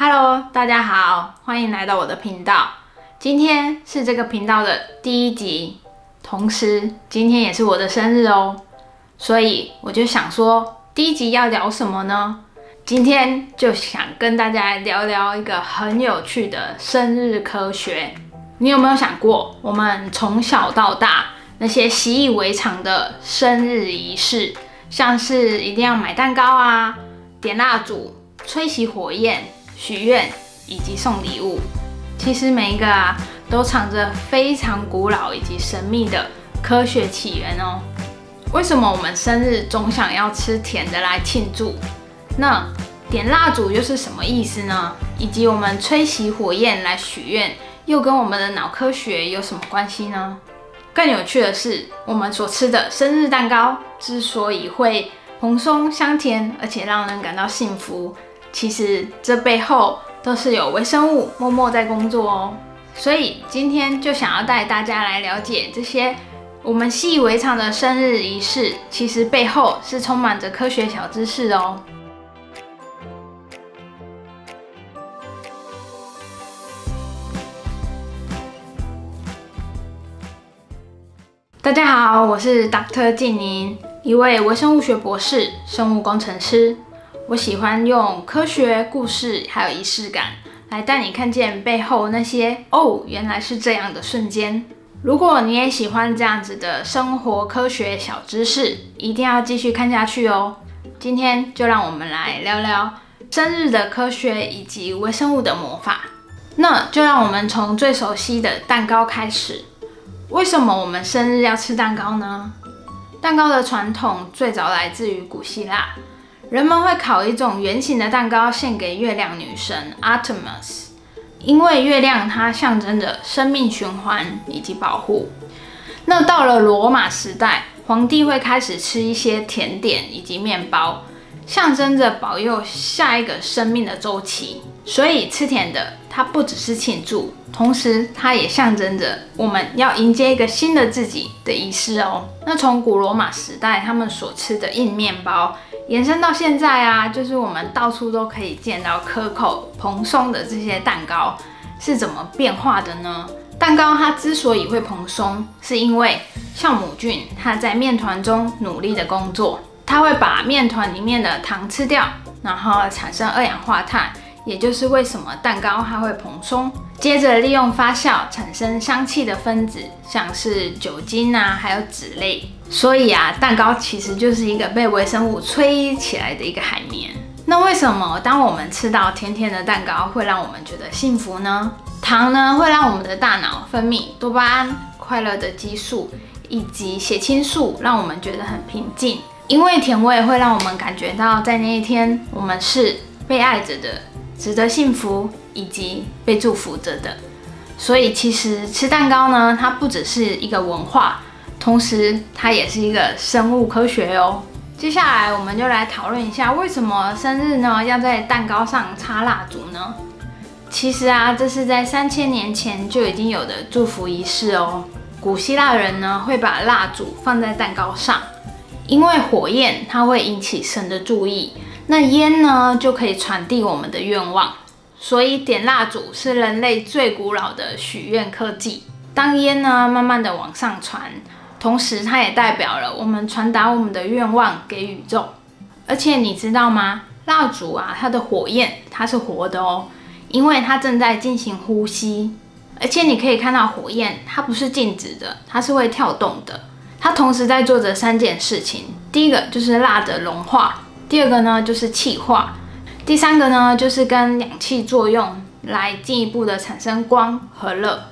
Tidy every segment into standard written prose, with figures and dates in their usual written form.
Hello， 大家好，欢迎来到我的频道。今天是这个频道的第1集，同时今天也是我的生日哦，所以我就想说，第1集要聊什么呢？今天就想跟大家聊聊一个很有趣的生日科学。你有没有想过，我们从小到大那些习以为常的生日仪式，像是一定要买蛋糕啊、点蜡烛、吹熄火焰、许愿以及送礼物，其实每一个都藏着非常古老以及神秘的科学起源哦。为什么我们生日总想要吃甜的来庆祝？那点蜡烛又是什么意思呢？以及我们吹熄火焰来许愿，又跟我们的脑科学有什么关系呢？更有趣的是，我们所吃的生日蛋糕之所以会蓬松香甜，而且让人感到幸福，其实这背后都是有微生物默默在工作哦。所以今天就想要带大家来了解这些我们习以为常的生日仪式，其实背后是充满着科学小知识哦。大家好，我是 Dr. 静宁，一位微生物学博士、生物工程师。我喜欢用科学故事还有仪式感来带你看见背后那些原来是这样的瞬间。如果你也喜欢这样子的生活科学小知识，一定要继续看下去哦。今天就让我们来聊聊生日的科学以及微生物的魔法。那就让我们从最熟悉的蛋糕开始。为什么我们生日要吃蛋糕呢？蛋糕的传统最早来自于古希腊，人们会烤一种圆形的蛋糕献给月亮女神 Artemis， 因为月亮它象征着生命循环以及保护。那到了罗马时代，皇帝会开始吃一些甜点以及面包，象征着保佑下一个生命的周期。所以吃甜的，它不只是庆祝，同时它也象征着我们要迎接一个新的自己的仪式哦。那从古罗马时代他们所吃的硬面包，延伸到现在就是我们到处都可以见到可口蓬松的这些蛋糕，是怎么变化的呢？蛋糕它之所以会蓬松，是因为酵母菌它在面团中努力的工作，它会把面团里面的糖吃掉，然后产生二氧化碳，也就是为什么蛋糕它会蓬松。接着利用发酵产生香气的分子，像是酒精还有脂类。所以蛋糕其实就是一个被微生物吹起来的一个海绵。那为什么当我们吃到甜甜的蛋糕会让我们觉得幸福呢？糖呢会让我们的大脑分泌多巴胺、快乐的激素以及血清素，让我们觉得很平静。因为甜味会让我们感觉到在那一天我们是被爱着的，值得幸福以及被祝福着的。所以其实吃蛋糕呢，它不只是一个文化，同时它也是一个生物科学哦。接下来我们就来讨论一下，为什么生日呢要在蛋糕上插蜡烛呢？其实这是在3000年前就已经有的祝福仪式哦。古希腊人呢会把蜡烛放在蛋糕上，因为火焰它会引起神的注意，那烟呢就可以传递我们的愿望。所以点蜡烛是人类最古老的许愿科技。当烟呢慢慢的往上传，同时它也代表了我们传达我们的愿望给宇宙。而且你知道吗？蜡烛它的火焰它是活的哦，因为它正在进行呼吸。而且你可以看到火焰它不是静止的，它是会跳动的。它同时在做着3件事情。第一个就是蜡的融化，第二个呢就是气化，第三个呢就是跟氧气作用来进一步的产生光和热。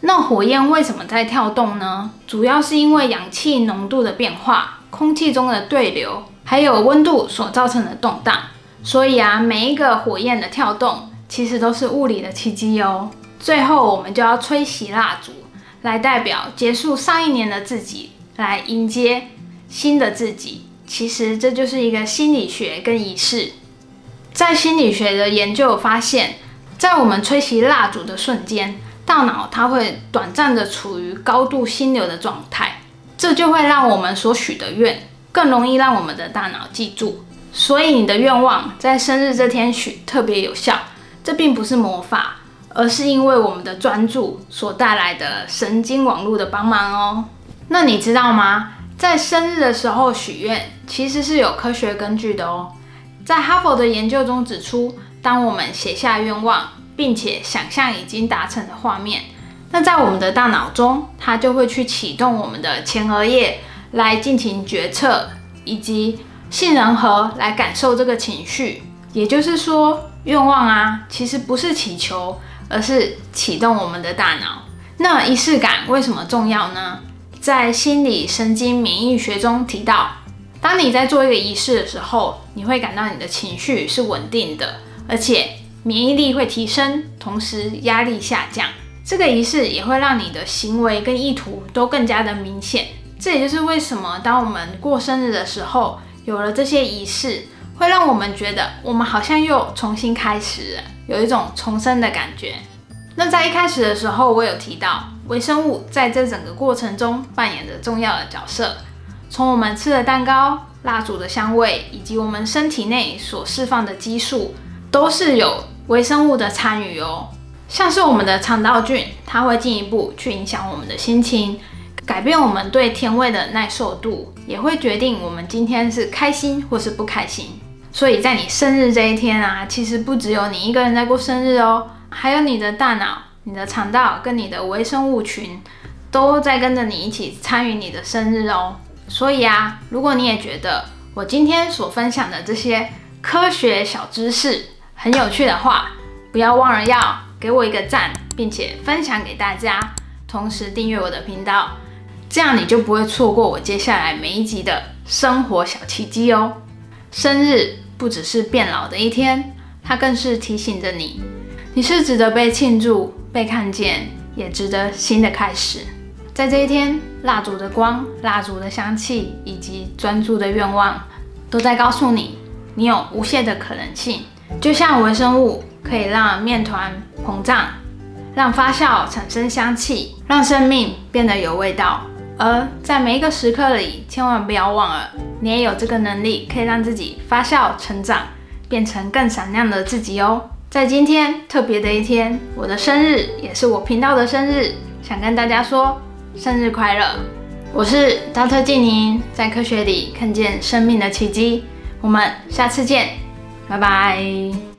那火焰为什么在跳动呢？主要是因为氧气浓度的变化、空气中的对流，还有温度所造成的动荡。所以每一个火焰的跳动其实都是物理的奇迹哦。最后我们就要吹熄蜡烛，来代表结束上一年的自己，来迎接新的自己。其实这就是一个心理学跟仪式。在心理学的研究发现，在我们吹熄蜡烛的瞬间，大脑它会短暂的处于高度心流的状态，这就会让我们所许的愿更容易让我们的大脑记住。所以你的愿望在生日这天许特别有效，这并不是魔法，而是因为我们的专注所带来的神经网络的帮忙哦。那你知道吗？在生日的时候许愿，其实是有科学根据的哦。在哈佛的研究中指出，当我们写下愿望，并且想象已经达成的画面，那在我们的大脑中，它就会去启动我们的前额叶来进行决策，以及杏仁核来感受这个情绪。也就是说，愿望啊，其实不是祈求，而是启动我们的大脑。那仪式感为什么重要呢？在心理神经免疫学中提到，当你在做一个仪式的时候，你会感到你的情绪是稳定的，而且免疫力会提升，同时压力下降。这个仪式也会让你的行为跟意图都更加的明显。这也就是为什么当我们过生日的时候，有了这些仪式，会让我们觉得我们好像又重新开始了，有一种重生的感觉。那在一开始的时候，我有提到微生物在这整个过程中扮演着重要的角色。从我们吃的蛋糕、蜡烛的香味，以及我们身体内所释放的激素，都是有微生物的参与哦。像是我们的肠道菌，它会进一步去影响我们的心情，改变我们对甜味的耐受度，也会决定我们今天是开心或是不开心。所以在你生日这一天啊，其实不只有你一个人在过生日哦，还有你的大脑、你的肠道跟你的微生物群都在跟着你一起参与你的生日哦。所以啊，如果你也觉得我今天所分享的这些科学小知识很有趣的话，不要忘了要给我一个赞，并且分享给大家，同时订阅我的频道，这样你就不会错过我接下来每一集的生活小奇迹哦。生日不只是变老的一天，它更是提醒着你，你是值得被庆祝、被看见，也值得新的开始。在这一天，蜡烛的光、蜡烛的香气以及专注的愿望，都在告诉你，你有无限的可能性。就像微生物可以让面团膨胀，让发酵产生香气，让生命变得有味道。而在每一个时刻里，千万不要忘了，你也有这个能力，可以让自己发酵成长，变成更闪亮的自己哦。在今天特别的一天，我的生日也是我频道的生日，想跟大家说生日快乐！我是Dr. 静宁，在科学里看见生命的奇迹。我们下次见，拜拜。